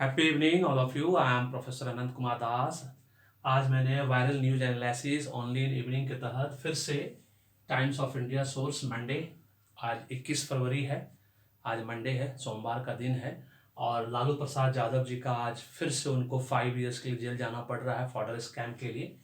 Happy evening all of you. I am professor Anant Kumar Das. आज मैंने viral news analysis only in evening के तहत फिर से Times of India source Monday, आज 21 फरवरी है, आज मंडे है, सोमवार का दिन है। और लालू प्रसाद यादव जी का आज फिर से उनको 5 ईयर्स के लिए जेल जाना पड़ रहा है फॉर्डर स्कैम के लिए।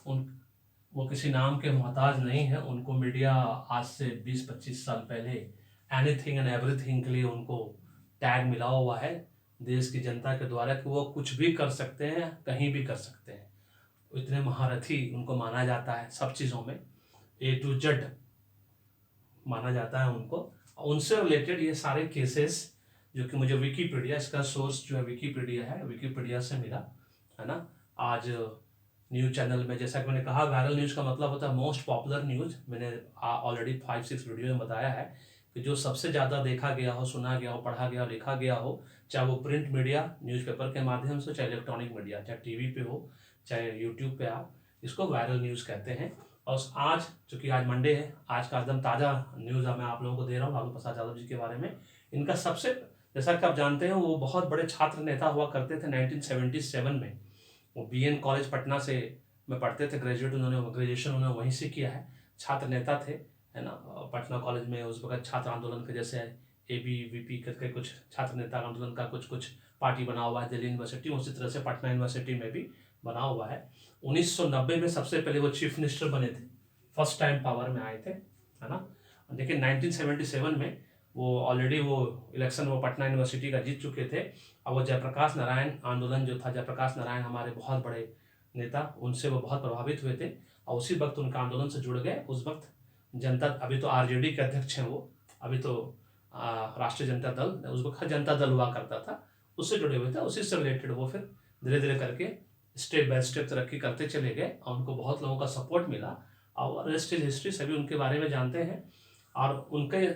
उन वो किसी नाम के मोहताज नहीं है। उनको मीडिया आज से 20-25 साल पहले एनीथिंग एंड एवरीथिंग के लिए उनको टैग मिला हुआ है देश की जनता के द्वारा कि वो कुछ भी कर सकते हैं, कहीं भी कर सकते हैं। इतने महारथी उनको माना जाता है, सब चीज़ों में ए टू जेड माना जाता है उनको। उनसे रिलेटेड ये सारे केसेस जो कि मुझे विकीपीडिया, इसका सोर्स जो है विकीपीडिया है, विकीपीडिया से मिला है ना। आज न्यूज़ चैनल में, जैसा कि मैंने कहा, वायरल न्यूज़ का मतलब होता है मोस्ट पॉपुलर न्यूज़। मैंने ऑलरेडी 5-6 वीडियो में बताया है कि जो सबसे ज़्यादा देखा गया हो, सुना गया हो, पढ़ा गया हो, लिखा गया हो, चाहे वो प्रिंट मीडिया न्यूज़पेपर के माध्यम से, चाहे इलेक्ट्रॉनिक मीडिया, चाहे टीवी पे हो, चाहे यूट्यूब पे आप, इसको वायरल न्यूज़ कहते हैं। और आज चूँकि आज मंडे है, आज का एकदम ताज़ा न्यूज़ मैं आप लोगों को दे रहा हूँ लालू प्रसाद यादव जी के बारे में। इनका सबसे, जैसा कि आप जानते हैं, वो बहुत बड़े छात्र नेता हुआ करते थे 1977 में। वो BN कॉलेज पटना से में पढ़ते थे, ग्रेजुएशन उन्होंने वहीं से किया है। छात्र नेता थे, है ना। पटना कॉलेज में उस वक्त छात्र आंदोलन के जैसे ABVP करके कुछ छात्र नेता आंदोलन का कुछ कुछ पार्टी बना हुआ है दिल्ली यूनिवर्सिटी, उसी तरह से पटना यूनिवर्सिटी में भी बना हुआ है। 1990 में सबसे पहले वो चीफ मिनिस्टर बने थे, फर्स्ट टाइम पावर में आए थे, है ना। लेकिन 1977 में वो ऑलरेडी वो इलेक्शन वो पटना यूनिवर्सिटी का जीत चुके थे। और वो जयप्रकाश नारायण आंदोलन जो था, जयप्रकाश नारायण हमारे बहुत बड़े नेता, उनसे वो बहुत प्रभावित हुए थे और उसी वक्त उनका आंदोलन से जुड़ गए। उस वक्त जनता, अभी तो RJD के अध्यक्ष हैं वो, अभी तो राष्ट्रीय जनता दल, उस वक्त जनता दल हुआ करता था, उससे जुड़े हुए थे। उसी से रिलेटेड वो फिर धीरे धीरे करके स्टेप बाय स्टेप तरक्की करते चले गए और उनको बहुत लोगों का सपोर्ट मिला। और रेस्ट इज हिस्ट्री, सभी उनके बारे में जानते हैं। और उनके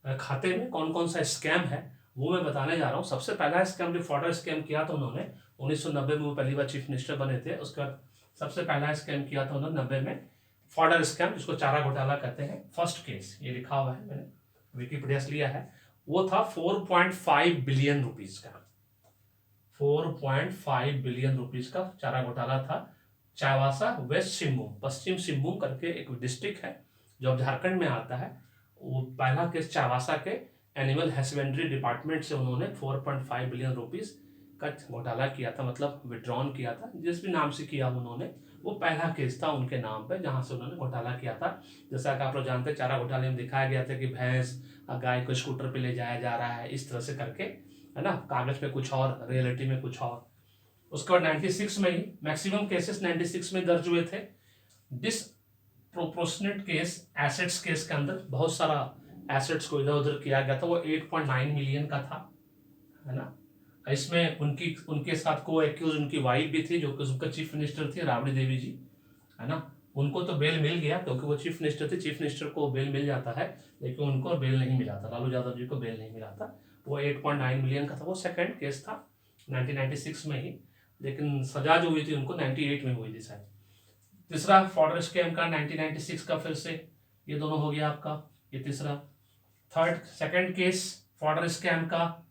खाते में कौन कौन सा स्कैम है वो मैं बताने जा रहा हूँ। सबसे पहला स्कैम जो फॉर्डर स्कैम किया था उन्होंने 1990 में, वो पहली बार चीफ मिनिस्टर बने थे। उसके बाद सबसे पहला स्कैम किया था उन्होंने 90 में, फॉर्डर स्कैम, जिसको चारा घोटाला कहते हैं। फर्स्ट केस ये लिखा हुआ है, मैंने विकीपीडिया से लिया है। वो था 4.5 बिलियन रुपीज का, 4.5 बिलियन रुपीज का चारा घोटाला था। चाईबासा वेस्ट सिंहभूम, पश्चिम सिंहभूम करके एक डिस्ट्रिक्ट है जो अब झारखंड में आता है। वो पहला केस चाईबासा के एनिमल हस्बेंड्री डिपार्टमेंट से उन्होंने 4.5 बिलियन रुपीज का घोटाला किया था, मतलब विड्रॉन किया था, जिस भी नाम से किया उन्होंने। वो पहला केस था उनके नाम पे जहां से उन्होंने घोटाला किया था। जैसा कि आप लोग जानते हैं, चारा घोटाले में दिखाया गया था कि भैंस गाय को स्कूटर पे ले जाया जा रहा है, इस तरह से करके, है ना। कागज पे कुछ और, रियलिटी में कुछ और। उसके बाद 96 में ही मैक्सिमम केसेस 96 में दर्ज हुए थे। डिसप्रोपोर्शनेट केस, एसेट्स केस के अंदर बहुत सारा एसेट्स को इधर उधर किया गया था, वो 8.9 मिलियन का था, है ना। इसमें उनके साथ को एक्यूज उनकी वाइफ भी थी, जो कि उनका चीफ मिनिस्टर थी, राबड़ी देवी जी, है ना। उनको तो बेल मिल गया क्योंकि वो चीफ मिनिस्टर थे, चीफ मिनिस्टर को बेल मिल जाता है, लेकिन उनको बेल नहीं मिला था, लालू यादव जी को बेल नहीं मिला था। वो 8.9 मिलियन का था, वो सेकंड केस था 1996 में ही। लेकिन सजा जो हुई थी उनको 98 में हुई थी शायद। तीसरा फॉर्डर स्कैम का 1996 का, फिर से ये दोनों हो गया आपका, ये तीसरा। Third second case fodder scam का,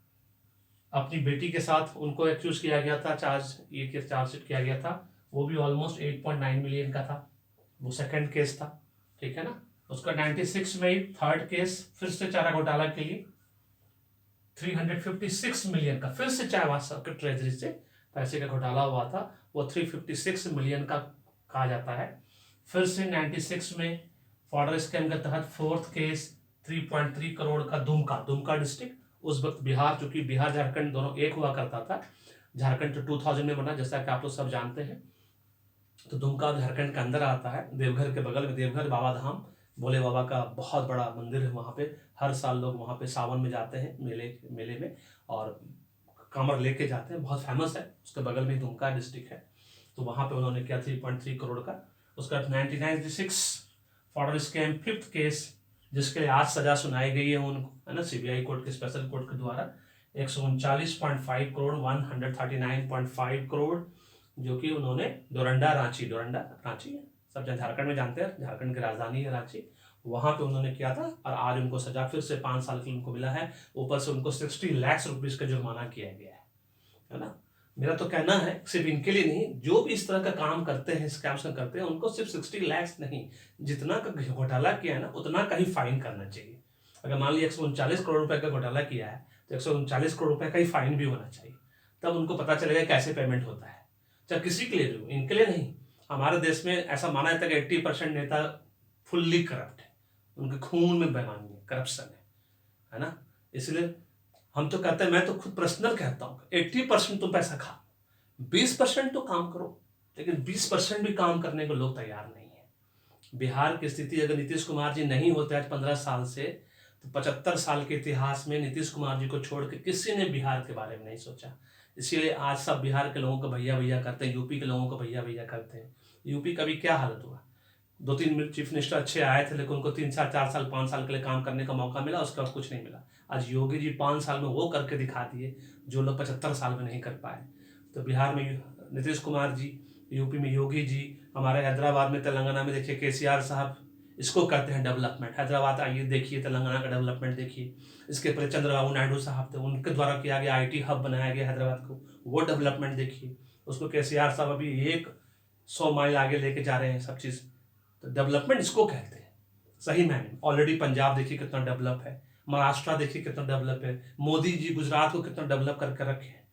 अपनी बेटी के साथ उनको एक्यूज किया गया था, चार्जशीट किया गया था, वो भी ऑलमोस्ट 8.9 मिलियन का था, वो सेकंड केस था, ठीक है ना। उसका 96 में ही थर्ड केस, फिर से चारा घोटाला के लिए 356 मिलियन का, फिर से चाईबासा के ट्रेजरी से पैसे का घोटाला हुआ था, वो 356 मिलियन का कहा जाता है। फिर से 96 में फॉर्डर स्कैम के तहत फोर्थ केस 3.3 करोड़ का, दुमका डिस्ट्रिक्ट, उस वक्त बिहार, चूंकि बिहार झारखंड दोनों एक हुआ करता था, झारखंड तो 2000 में बना, जैसा कि आप लोग सब जानते हैं। तो दुमका झारखंड के अंदर आता है, देवघर के बगल में, देवघर बाबा धाम, भोले बाबा का बहुत बड़ा मंदिर है वहाँ पे। हर साल लोग वहाँ पे सावन में जाते हैं, मेले में, और कांवड़ लेके जाते हैं, बहुत फेमस है। उसके बगल में दुमका डिस्ट्रिक्ट है, तो वहाँ पे उन्होंने किया 3.3 करोड़ का। उसका 1996 फॉर्डर स्कैम फिफ्थ केस, जिसके लिए आज सजा सुनाई गई है उनको, है ना, CBI कोर्ट के स्पेशल कोर्ट के द्वारा 139.5 करोड़, 139.5 करोड़, जो कि उन्होंने डोरंडा रांची है, सब जन झारखंड में जानते हैं, झारखंड की राजधानी है रांची, वहां पे उन्होंने किया था। और आज उनको सजा फिर से 5 साल की उनको मिला है, ऊपर से उनको 60 लाख रुपीज का जुर्माना किया गया है, है ना। मेरा तो कहना है सिर्फ इनके लिए नहीं, जो भी इस तरह का काम करते हैं, स्कैम्स करते हैं, उनको सिर्फ 60 लाख नहीं, जितना का घोटाला किया है ना उतना का ही फाइन करना चाहिए। अगर मान लीजिए 139 करोड़ रुपए का घोटाला किया है तो 139 करोड़ रुपए का ही फाइन भी होना चाहिए, तब उनको पता चलेगा कैसे पेमेंट होता है। चाहे किसी के लिए भी हो, इनके लिए नहीं। हमारे देश में ऐसा माना जाता है कि 80% नेता फुल्ली करप्ट है, उनके खून में बेईमानी है, करप्शन है ना। इसलिए हम तो कहते हैं, मैं तो खुद पर्सनल कहता हूँ 80% तो पैसा खा, 20% तो काम करो, लेकिन 20% भी काम करने को लोग तैयार नहीं है। बिहार की स्थिति, अगर नीतीश कुमार जी नहीं होते आज 15 साल से, तो 75 साल के इतिहास में नीतीश कुमार जी को छोड़ के किसी ने बिहार के बारे में नहीं सोचा। इसीलिए आज सब बिहार के लोगों को भैया भैया करते हैं, यूपी के लोगों को भैया भैया करते हैं। यूपी का भी क्या हालत हुआ, 2-3 चीफ मिनिस्टर अच्छे आए थे, लेकिन उनको 3 साल 4 साल 5 साल के लिए काम करने का मौका मिला, उसके बाद कुछ नहीं मिला। आज योगी जी 5 साल में वो करके दिखा दिए जो लोग 75 साल में नहीं कर पाए। तो बिहार में नीतीश कुमार जी, यूपी में योगी जी, हमारे हैदराबाद में, तेलंगाना में देखिए केसीआर साहब, इसको कहते हैं डेवलपमेंट। हैदराबाद आइए देखिए, तेलंगाना का डेवलपमेंट देखिए। इसके पहले चंद्रबाबू नायडू साहब थे, उनके द्वारा किया गया IT हब बनाया गया हैदराबाद को, वो डेवलपमेंट देखिए। उसको केसीआर साहब अभी 100 माइल आगे लेके जा रहे हैं सब चीज़। तो डेवलपमेंट इसको कहते हैं सही मायने। ऑलरेडी पंजाब देखिए कितना डेवलप है, महाराष्ट्र देखिए कितना डेवलप है, मोदी जी गुजरात को कितना डेवलप करके रखे हैं,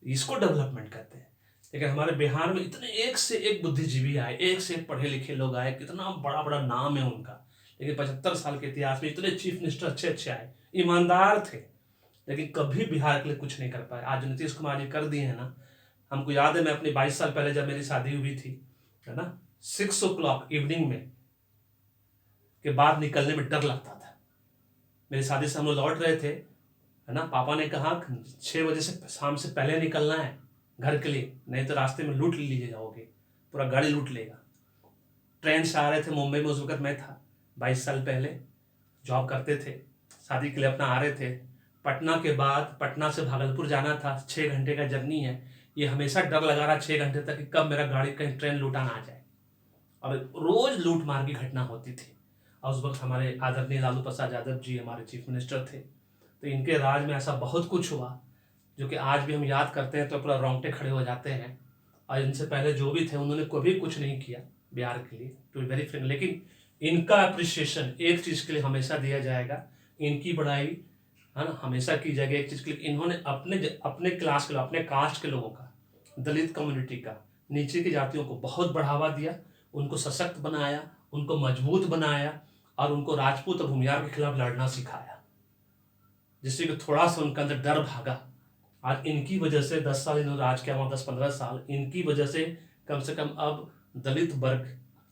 इसको डेवलपमेंट कहते हैं। लेकिन हमारे बिहार में इतने एक से एक बुद्धिजीवी आए, एक से एक पढ़े लिखे लोग आए, कितना बड़ा बड़ा नाम है उनका, लेकिन 75 साल के इतिहास में इतने चीफ मिनिस्टर अच्छे अच्छे आए, ईमानदार थे, लेकिन कभी बिहार के लिए कुछ नहीं कर पाए। आज नीतीश कुमार जी कर दिए हैं ना। हमको याद है, मैं अपनी 22 साल पहले जब मेरी शादी हुई थी, है ना, 6 o'clock इवनिंग में के बाद निकलने में डर लगता था। मेरी शादी से हम लोग लौट रहे थे, है ना, पापा ने कहा 6 बजे से शाम से पहले निकलना है घर के लिए, नहीं तो रास्ते में लूट लीजिए जाओगे, पूरा गाड़ी लूट लेगा। ट्रेन से आ रहे थे, मुंबई में उस वक्त मैं था, 22 साल पहले जॉब करते थे, शादी के लिए अपना आ रहे थे। पटना के बाद पटना से भागलपुर जाना था, 6 घंटे का जर्नी है। ये हमेशा डर लगा रहा 6 घंटे तक कि कब मेरा गाड़ी कहीं ट्रेन लूटा ना आ जाए, और रोज लूट मार की घटना होती थी। और उस वक्त हमारे आदरणीय लालू प्रसाद यादव जी हमारे चीफ मिनिस्टर थे, तो इनके राज में ऐसा बहुत कुछ हुआ जो कि आज भी हम याद करते हैं तो पूरा रोंगटे खड़े हो जाते हैं। और इनसे पहले जो भी थे उन्होंने कभी कुछ नहीं किया बिहार के लिए, टू बी वेरी फ्रेंक, लेकिन इनका अप्रिसिएशन एक चीज़ के लिए हमेशा दिया जाएगा, इनकी बड़ाई, है ना, हमेशा की जाएगी एक चीज़ के लिए, इन्होंने अपने क्लास के लोग, अपने कास्ट के लोगों का, दलित कम्युनिटी का, नीचे की जातियों को बहुत बढ़ावा दिया, उनको सशक्त बनाया, उनको मजबूत बनाया, और उनको राजपूत और भूमियार के खिलाफ लड़ना सिखाया, जिससे कि थोड़ा सा उनके अंदर डर भागा। आज इनकी वजह से 10 साल इन्होंने राज किया, 10-15 साल, इनकी वजह से कम अब दलित वर्ग,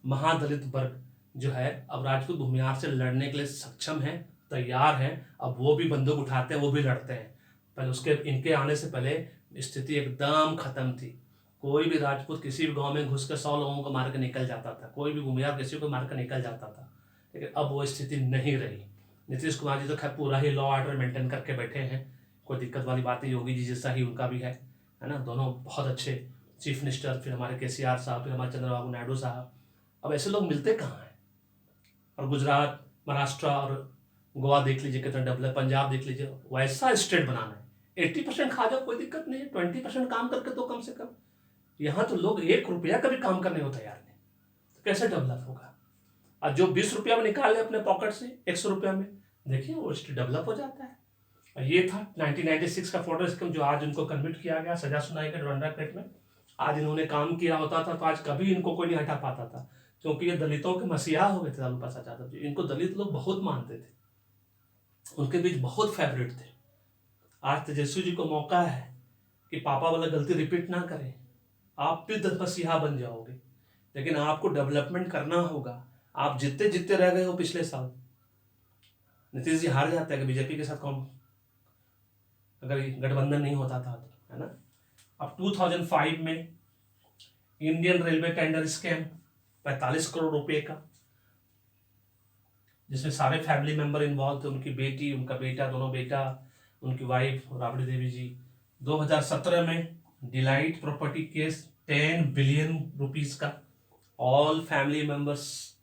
महादलित वर्ग जो है, अब राजपूत भूमिहार से लड़ने के लिए सक्षम है, तैयार है। अब वो भी बंदूक उठाते हैं, वो भी लड़ते हैं। पहले उसके इनके आने से पहले स्थिति एकदम खत्म थी। कोई भी राजपूत किसी भी गांव में घुस कर 100 लोगों को मार कर निकल जाता था, कोई भी भूमिहार किसी को मार कर निकल जाता था, लेकिन अब वो स्थिति नहीं रही। नीतीश कुमार जी तो खैर पूरा ही लॉ ऑर्डर मेंटेन करके बैठे हैं, कोई दिक्कत वाली बात नहीं। योगी जी जैसा ही उनका भी है ना, दोनों बहुत अच्छे चीफ मिनिस्टर, फिर हमारे केसीआर साहब, फिर हमारे चंद्रबाबू नायडू साहब। अब ऐसे लोग मिलते कहाँ हैं। और गुजरात, महाराष्ट्र और गोवा देख लीजिए कितना डेवलप, पंजाब देख लीजिए, वैसा स्टेट बनाना है। 80% खा जाओ कोई दिक्कत नहीं है, 20% काम करके तो कम से कम। यहाँ तो लोग 1 रुपया का भी काम करने को तैयार नहीं, तो कैसे डेवलप होगा। और जो 20 रुपया में निकाल ले अपने पॉकेट से 100 रुपया में, देखिए वो स्टेट डेवलप हो जाता है। और ये था 1996 का फॉर्डर स्कीम, जो आज इनको कन्विट किया गया, सजा सुनाई गई डोरंडा पेट में। आज इन्होंने काम किया होता था तो आज कभी इनको कोई नहीं हटा पाता था, क्योंकि ये दलितों के मसीहा हो गए थे लालू प्रसाद यादव जी। इनको दलित लोग बहुत मानते थे, उनके बीच बहुत फेवरेट थे। आज तेजस्वी जी को मौका है कि पापा वाला गलती रिपीट ना करें, आप भी मसीहा बन जाओगे, लेकिन आपको डेवलपमेंट करना होगा। आप जितने जितने रह गए हो पिछले साल, नीतीश जी हार जाते हैं कि बीजेपी के साथ कौन, अगर गठबंधन नहीं होता था तो, है ना। अब 2005 में Indian railway tender scam 45 crore रुपए का, जिसमें सारे फैमिली मेंबर इन्वॉल्व थे, उनकी बेटी, उनका बेटा, दोनों बेटा, उनकी वाइफ राबड़ी देवी जी। 2017 में delight property case 10 billion rupees का, all family members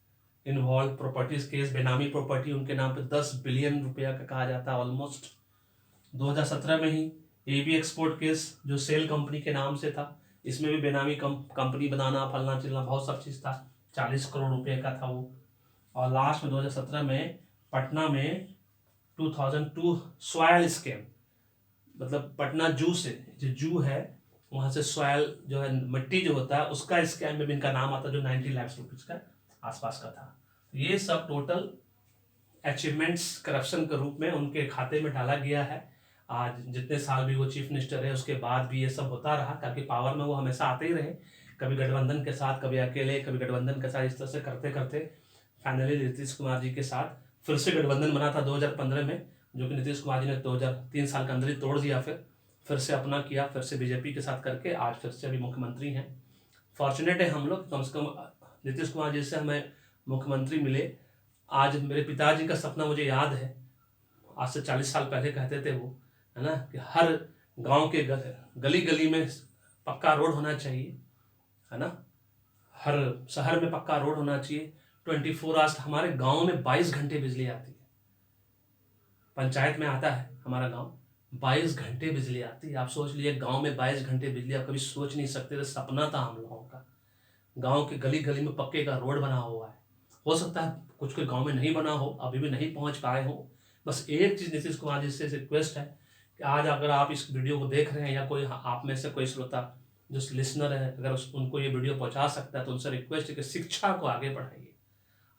involve properties case, benami property उनके नाम पे 10 बिलियन रुपया का कहा जाता है ऑलमोस्ट। 2017 में ही AB एक्सपोर्ट केस जो सेल कंपनी के नाम से था, इसमें भी बेनामी कंपनी बनाना, फलना चिलना, बहुत सब चीज़ था। 40 करोड़ रुपए का था वो। और लास्ट में 2017 में पटना में 2002 सॉयल स्कैम, मतलब पटना जू से, जो जू है वहाँ से सॉयल जो है मिट्टी जो होता है उसका स्कैम में भी इनका नाम आता है, जो 90 लाख रुपीज का आसपास का था। ये सब टोटल अचीवमेंट्स करप्शन के रूप में उनके खाते में डाला गया है। आज जितने साल भी वो चीफ मिनिस्टर है उसके बाद भी ये सब होता रहा, ताकि पावर में वो हमेशा आते ही रहे, कभी गठबंधन के साथ, कभी अकेले, कभी गठबंधन के साथ, इस तरह से करते करते फाइनली नीतीश कुमार जी के साथ फिर से गठबंधन बना था 2015 में, जो कि नीतीश कुमार जी ने 2003 साल के अंदर ही तोड़ दिया। फिर से अपना किया, फिर से बीजेपी के साथ करके आज फिर से अभी मुख्यमंत्री हैं। फॉर्चुनेट है हम लोग, कम से कम नीतीश कुमार जी से हमें मुख्यमंत्री मिले। आज मेरे पिताजी का सपना मुझे याद है, आज से 40 साल पहले कहते थे वो, है ना, कि हर गांव के गली गली में पक्का रोड होना चाहिए, है ना, हर शहर में पक्का रोड होना चाहिए। 24 आवर्स हमारे गांव में 22 घंटे बिजली आती है, पंचायत में आता है हमारा गांव, 22 घंटे बिजली आती है। आप सोच लीजिए गांव में 22 घंटे बिजली, आप कभी सोच नहीं सकते थे, सपना था हम लोगों का। गांव के गली गली में पक्के का रोड बना हुआ है। हो सकता है कुछ के गांव में नहीं बना हो, अभी भी नहीं पहुंच पाए हो। बस एक चीज़ नीतीश कुमार जी से रिक्वेस्ट है कि आज अगर आप इस वीडियो को देख रहे हैं, या कोई आप में से कोई श्रोता जो लिसनर है, अगर उनको ये वीडियो पहुंचा सकता है तो उनसे रिक्वेस्ट है कि शिक्षा को आगे बढ़ाइए।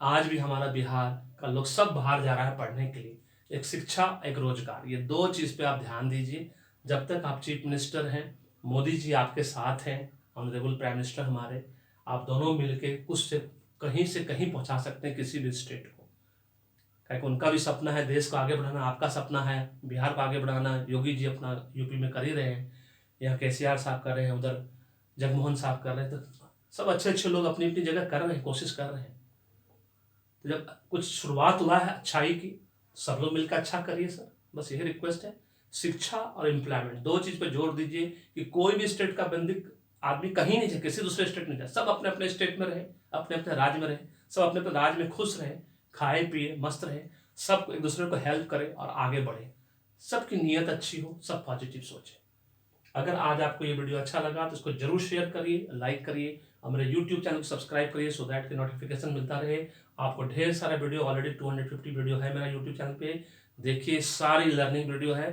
आज भी हमारा बिहार का लोग सब बाहर जा रहा है पढ़ने के लिए। एक शिक्षा, एक रोजगार, ये दो चीज़ पे आप ध्यान दीजिए। जब तक आप चीफ मिनिस्टर हैं, मोदी जी आपके साथ हैं, ऑनरेबल प्राइम मिनिस्टर हमारे, आप दोनों मिलके कुछ से कहीं पहुंचा सकते हैं किसी भी स्टेट को। क्योंकि उनका भी सपना है देश को आगे बढ़ाना, आपका सपना है बिहार को आगे बढ़ाना। योगी जी अपना यूपी में कर ही रहे हैं, यहाँ KCR साहब कर रहे हैं, उधर जगमोहन साहब कर रहे हैं, तो सब अच्छे अच्छे लोग अपनी अपनी जगह कर रहे हैं, कोशिश कर रहे हैं। तो जब कुछ शुरुआत हुआ है अच्छाई की, सब लोग मिलकर अच्छा करिए सर, बस यही रिक्वेस्ट है। शिक्षा और एम्प्लॉयमेंट, दो चीज़ पे जोर दीजिए कि कोई भी स्टेट का बंदी आदमी कहीं नहीं जाए, किसी दूसरे स्टेट में जाए, सब अपने अपने स्टेट में रहे, अपने अपने राज्य में रहे, सब अपने अपने राज्य में खुश रहे, खाए पिए मस्त रहे, सब एक दूसरे को हेल्प करे और आगे बढ़े, सबकी नीयत अच्छी हो, सब पॉजिटिव सोचे। अगर आज आपको ये वीडियो अच्छा लगा तो इसको जरूर शेयर करिए, लाइक करिए, और मेरे यूट्यूब चैनल को सब्सक्राइब करिए, सो दैट कि नोटिफिकेशन मिलता रहे आपको। ढेर सारा वीडियो, ऑलरेडी 250 वीडियो है मेरा यूट्यूब चैनल पे, देखिए सारी लर्निंग वीडियो है।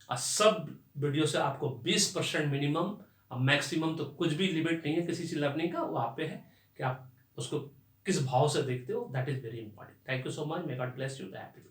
और सब वीडियो से आपको 20% मिनिमम, और मैक्सिमम तो कुछ भी लिमिट नहीं है किसी चीज लर्निंग का, वो आप पे है कि आप उसको किस भाव से देखते हो, that is very important. Thank you so much, may God bless you, happy.